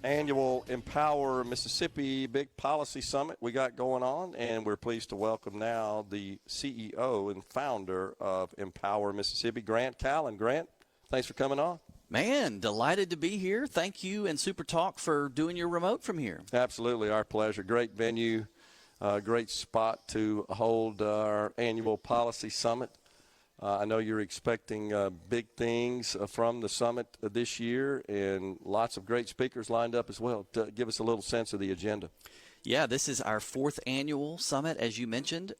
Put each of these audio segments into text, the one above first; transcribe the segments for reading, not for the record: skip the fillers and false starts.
annual Empower Mississippi Big Policy Summit we got going on, and we're pleased to welcome now the CEO and founder of Empower Mississippi, Grant Callen. Grant, thanks for coming on. Man, delighted to be here. Thank you and SuperTalk for doing your remote from here. Absolutely, our pleasure. Great venue, great spot to hold our annual policy summit. I know you're expecting big things from the summit this year, and lots of great speakers lined up as well. To give us a little sense of the agenda. Yeah, this is our 4th annual summit, as you mentioned,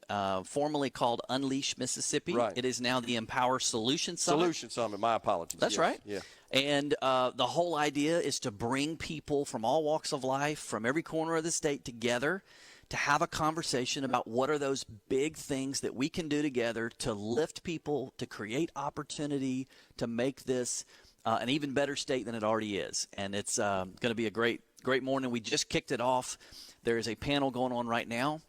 formerly called Unleash Mississippi. Right. It is now the Empower Solution Summit. Solution Summit, my apologies. That's yes. right. Yeah. And the whole idea is to bring people from all walks of life, from every corner of the state together to have a conversation about what are those big things that we can do together to lift people, to create opportunity, to make this an even better state than it already is. And it's going to be a great morning. We just kicked it off. There is a panel going on right now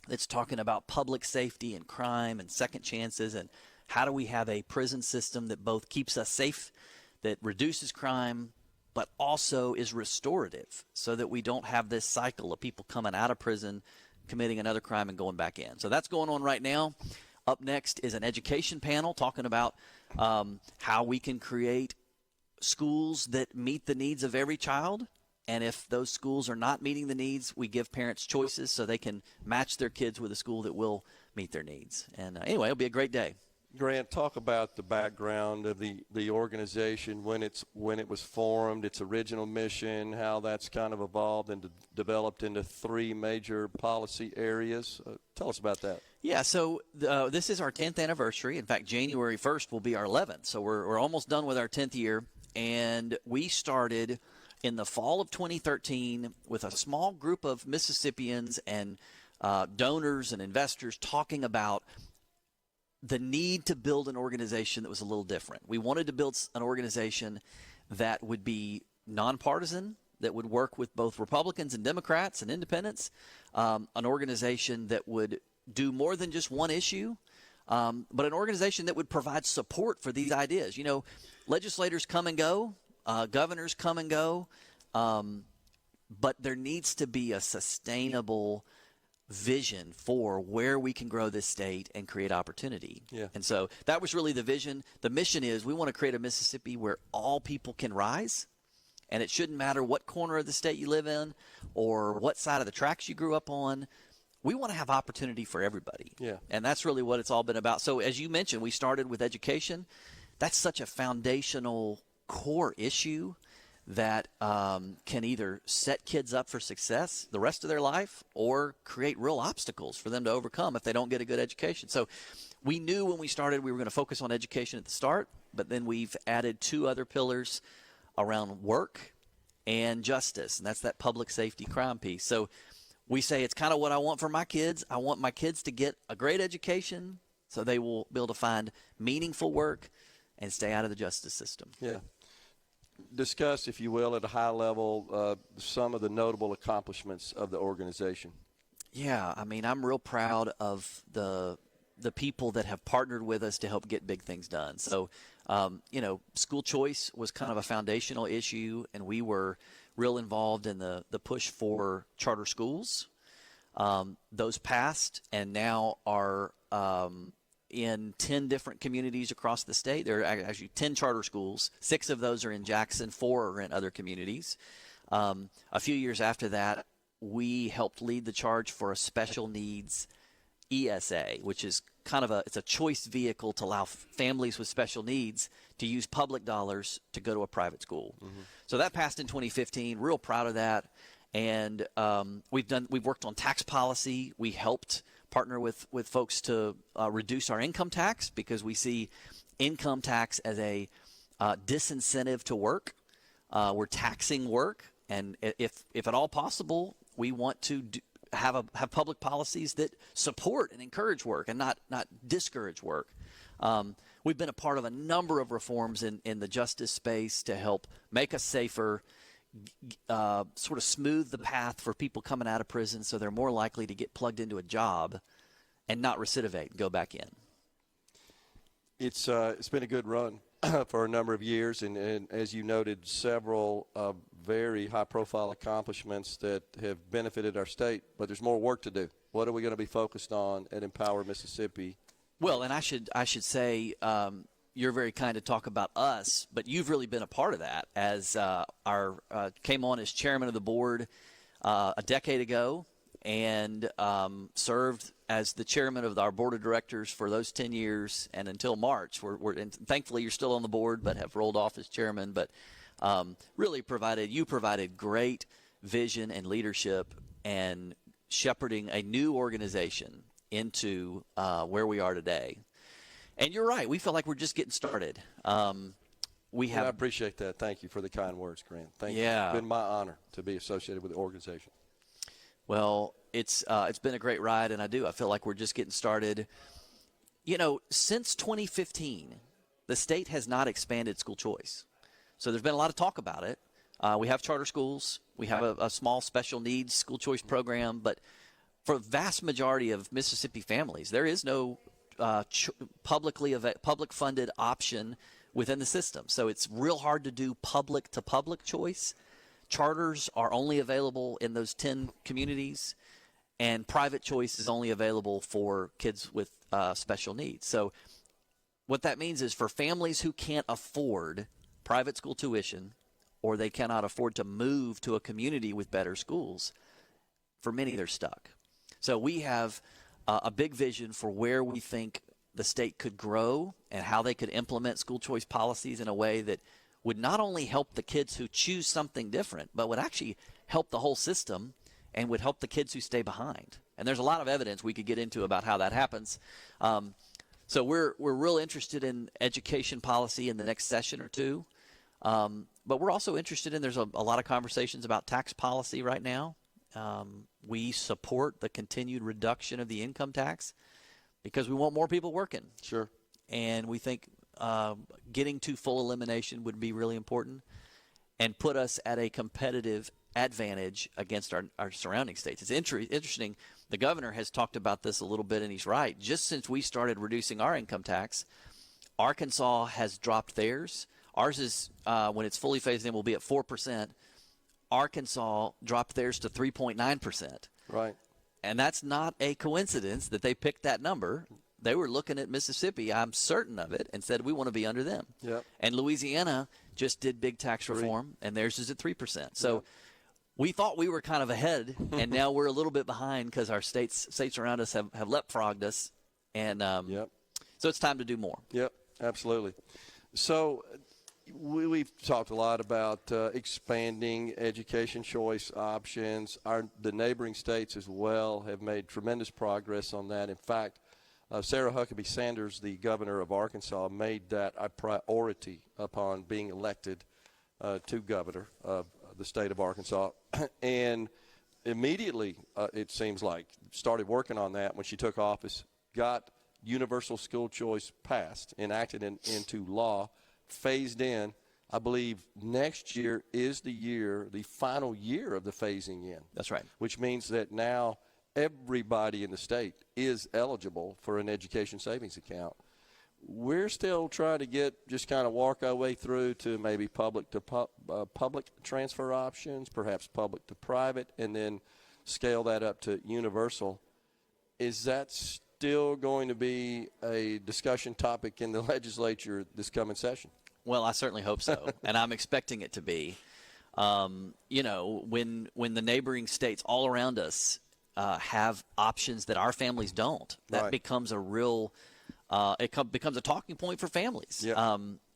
that's talking about public safety and crime and second chances and how do we have a prison system that both keeps us safe, that reduces crime, but also is restorative so that we don't have this cycle of people coming out of prison, committing another crime, and going back in. So that's going on right now. Up next is an education panel talking about how we can create schools that meet the needs of every child. And if those schools are not meeting the needs, we give parents choices so they can match their kids with a school that will meet their needs. And anyway, it'll be a great day. Grant, talk about the background of the organization, when it was formed, its original mission, how that's kind of evolved and developed into 3 major policy areas. Tell us about that. Yeah, so this is our 10th anniversary. In fact, January 1st will be our 11th. So we're almost done with our 10th year. And we started in the fall of 2013 with a small group of Mississippians and donors and investors talking about the need to build an organization that was a little different. We wanted to build an organization that would be nonpartisan, that would work with both Republicans and Democrats and independents, an organization that would do more than just one issue, but an organization that would provide support for these ideas. You know, legislators come and go, governors come and go, but there needs to be a sustainable vision for where we can grow this state and create opportunity. Yeah. And so that was really the vision. The mission is we want to create a Mississippi where all people can rise, and it shouldn't matter what corner of the state you live in or what side of the tracks you grew up on. We want to have opportunity for everybody. Yeah. And that's really what it's all been about. So as you mentioned, we started with education. That's such a foundational core issue that can either set kids up for success the rest of their life or create real obstacles for them to overcome if they don't get a good education. So we knew when we started we were going to focus on education at the start, but then we've added 2 other pillars around work and justice, and that's that public safety crime piece. So we say it's kind of what I want for my kids. I want my kids to get a great education so they will be able to find meaningful work and stay out of the justice system. Yeah. Discuss, if you will, at a high level, some of the notable accomplishments of the organization. Yeah, I mean, I'm real proud of the people that have partnered with us to help get big things done. So, school choice was kind of a foundational issue, and we were real involved in the push for charter schools. Those passed and now are in 10 different communities across the state. There are actually 10 charter schools. 6 of those are in Jackson, 4 are in other communities. A few years after that, we helped lead the charge for a special needs ESA, which is kind of it's a choice vehicle to allow families with special needs to use public dollars to go to a private school. Mm-hmm. So that passed in 2015. Real proud of that. And we've worked on tax policy. We helped partner with folks to reduce our income tax because we see income tax as a disincentive to work. We're taxing work, and if at all possible, we want to have public policies that support and encourage work and not discourage work. We've been a part of a number of reforms in the justice space to help make us safer, sort of smooth the path for people coming out of prison so they're more likely to get plugged into a job and not recidivate and go back in. It's been a good run for a number of years, and as you noted, several very high-profile accomplishments that have benefited our state. But there's more work to do. What are we going to be focused on at Empower Mississippi? Well, and I should say you're very kind to talk about us, but you've really been a part of that as came on as chairman of the board a decade ago and served as the chairman of our board of directors for those 10 years and until March. And thankfully, you're still on the board, but have rolled off as chairman. But really provided great vision and leadership and shepherding a new organization into where we are today. And you're right. We feel like we're just getting started. I appreciate that. Thank you for the kind words, Grant. Thank you. It's been my honor to be associated with the organization. Well, it's been a great ride, and I feel like we're just getting started. You know, since 2015, the state has not expanded school choice. So there's been a lot of talk about it. We have charter schools. We have a small special needs school choice program. But for the vast majority of Mississippi families, there is no public-funded option within the system. So it's real hard to do public-to-public choice. Charters are only available in those 10 communities, and private choice is only available for kids with special needs. So what that means is for families who can't afford private school tuition or they cannot afford to move to a community with better schools, for many they're stuck. So we have a big vision for where we think the state could grow and how they could implement school choice policies in a way that would not only help the kids who choose something different, but would actually help the whole system and would help the kids who stay behind. And there's a lot of evidence we could get into about how that happens. So we're real interested in education policy in the next session or two. But we're also interested in, there's a lot of conversations about tax policy right now. We support the continued reduction of the income tax because we want more people working. Sure. And we think getting to full elimination would be really important and put us at a competitive advantage against our surrounding states. It's interesting. The governor has talked about this a little bit, and he's right. Just since we started reducing our income tax, Arkansas has dropped theirs. Ours is, when it's fully phased in, will be at 4%. Arkansas dropped theirs to 3.9%. Right. And that's not a coincidence that they picked that number. They were looking at Mississippi, I'm certain of it, and said we want to be under them. Yep. And Louisiana just did big tax reform, and theirs is at 3%. So we thought we were kind of ahead, and now we're a little bit behind because our states around us have leapfrogged us. And so it's time to do more. Yep, absolutely. So we've talked a lot about expanding education choice options. The neighboring states as well have made tremendous progress on that. In fact, Sarah Huckabee Sanders, the governor of Arkansas, made that a priority upon being elected to governor of the state of Arkansas. And immediately, it seems like, started working on that when she took office, got universal school choice passed, enacted into law, phased in. I believe next year is the final year of the phasing in. That's right. Which means that now everybody in the state is eligible for an education savings account. We're still trying to just kind of walk our way through to maybe public to public transfer options, perhaps public to private, and then scale that up to universal. Is that still going to be a discussion topic in the legislature this coming session? Well, I certainly hope so, and I'm expecting it to be. When the neighboring states all around us have options that our families don't, that becomes a real becomes a talking point for families. Yep.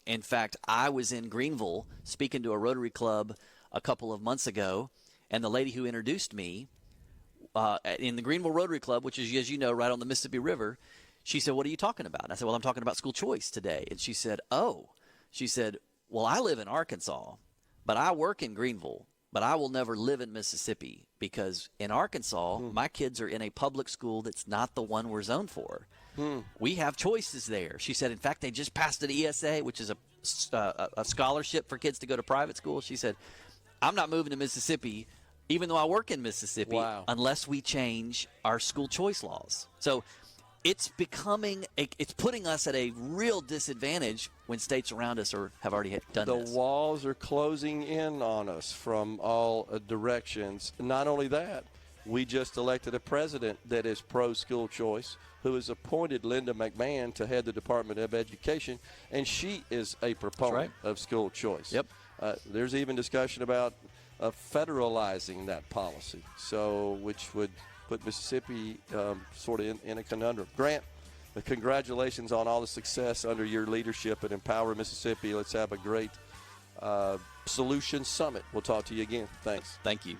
In fact, I was in Greenville speaking to a Rotary Club a couple of months ago, and the lady who introduced me in the Greenville Rotary Club, which is, as you know, right on the Mississippi River, she said, "What are you talking about?" And I said, "Well, I'm talking about school choice today." And she said, "Oh." She said, "Well, I live in Arkansas, but I work in Greenville, but I will never live in Mississippi because in Arkansas, my kids are in a public school that's not the one we're zoned for. We have choices there." She said, in fact, they just passed an ESA, which is a scholarship for kids to go to private school. She said, "I'm not moving to Mississippi, even though I work in Mississippi, unless we change our school choice laws." So it's putting us at a real disadvantage when states around us have already done this. The walls are closing in on us from all directions. Not only that, we just elected a president that is pro-school choice, who has appointed Linda McMahon to head the Department of Education, and she is a proponent of school choice. Yep. There's even discussion about federalizing that policy, which would put Mississippi sort of in a conundrum. Grant, congratulations on all the success under your leadership at Empower Mississippi. Let's have a great Solution Summit. We'll talk to you again. Thanks. Thank you.